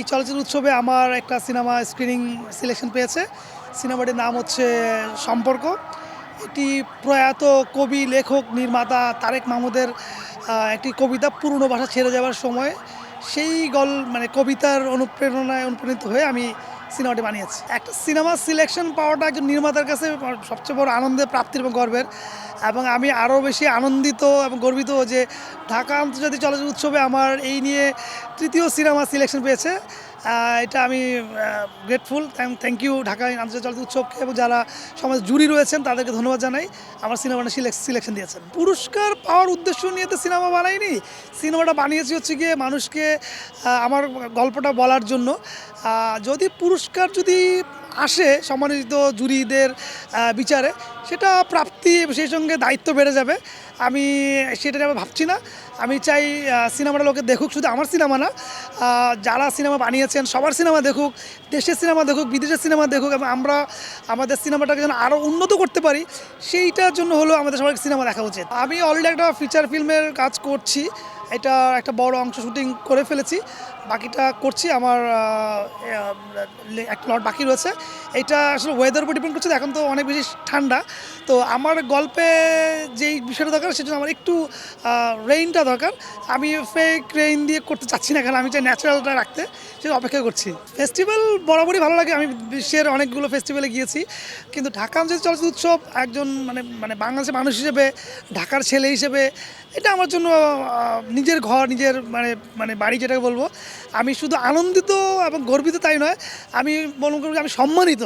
এই চলচ্চিত্র উৎসবে আমার একটা সিনেমা স্ক্রিনিং সিলেকশন পেয়েছে। সিনেমাটির নাম হচ্ছে সম্পর্ক। এটি প্রয়াত কবি, লেখক, নির্মাতা তারেক মাহমুদের একটি কবিতা পুরনো ভাষা ছেড়ে যাওয়ার সময় সেই মানে কবিতার অনুপ্রেরণায় অনুপ্রাণিত হয়ে আমি সিনেমাটি বানিয়েছি। একটা সিনেমা সিলেকশন পাওয়াটা একজন নির্মাতার কাছে সবচেয়ে বড় আনন্দের, প্রাপ্তির এবং গর্বের। এবং আমি আরও বেশি আনন্দিত এবং গর্বিত যে ঢাকা আন্তর্জাতিক চলচ্চিত্র উৎসবে আমার এই নিয়ে তৃতীয় সিনেমা সিলেকশন পেয়েছে। এটা আমি গ্রেটফুল। থ্যাংক ইউ ঢাকা আন্তর্জাতিক চলচ্চিত্র উৎসবকে এবং যারা সমাজ জুরি রয়েছেন তাদেরকে ধন্যবাদ জানাই আমার সিনেমাটা সিলেকশন দিয়েছেন। পুরস্কার পাওয়ার উদ্দেশ্য নিয়ে তো সিনেমা বানাইনি, সিনেমাটা বানিয়েছি হচ্ছে গিয়ে মানুষকে আমার গল্পটা বলার জন্য। যদি পুরস্কার আসে সম্মানিত জুরিদের বিচারে, সেটা প্রাপ্তি, সেই সঙ্গে দায়িত্ব বেড়ে যাবে। আমি সেটা আমি ভাবছি না। আমি চাই সিনেমাটা লোকে দেখুক, শুধু আমার সিনেমা না, যারা সিনেমা বানিয়েছেন সবার সিনেমা দেখুক, দেশের সিনেমা দেখুক, বিদেশের সিনেমা দেখুক, এবং আমরা আমাদের সিনেমাটাকে যেন আরও উন্নত করতে পারি, সেইটার জন্য হলো আমাদের সবাই সিনেমা দেখা উচিত। আমি অলরেডি একটা ফিচার ফিল্মের কাজ করছি, এটা একটা বড় অংশ শুটিং করে ফেলেছি, বাকিটা করছি। আমার একটা লট বাকি রয়েছে। এটা আসলে ওয়েদার উপর ডিপেন্ড করছে, এখন তো অনেক বেশি ঠান্ডা। তো আমার গল্পে যেই বিষয়টা দরকার সেজন্য আমার একটু রেইনটা দরকার। আমি ফেক রেইন দিয়ে করতে চাচ্ছি না, কারণ আমি চাই ন্যাচারালটা রাখতে, সেটা অপেক্ষা করছি। ফেস্টিভ্যাল বরাবরই ভালো লাগে, আমি বিশ্বের অনেকগুলো ফেস্টিভ্যালে গিয়েছি, কিন্তু ঢাকা আন্তর্জাতিক চলচ্চিত্র উৎসব একজন মানে বাংলাদেশের মানুষ হিসেবে, ঢাকার ছেলে হিসেবে, এটা আমার জন্য নিজের ঘর, নিজের মানে বাড়ি যেটাকে বলবো। আমি শুধু আনন্দিত এবং গর্বিত তাই নয়, আমি বলবো আমি সম্মানিত।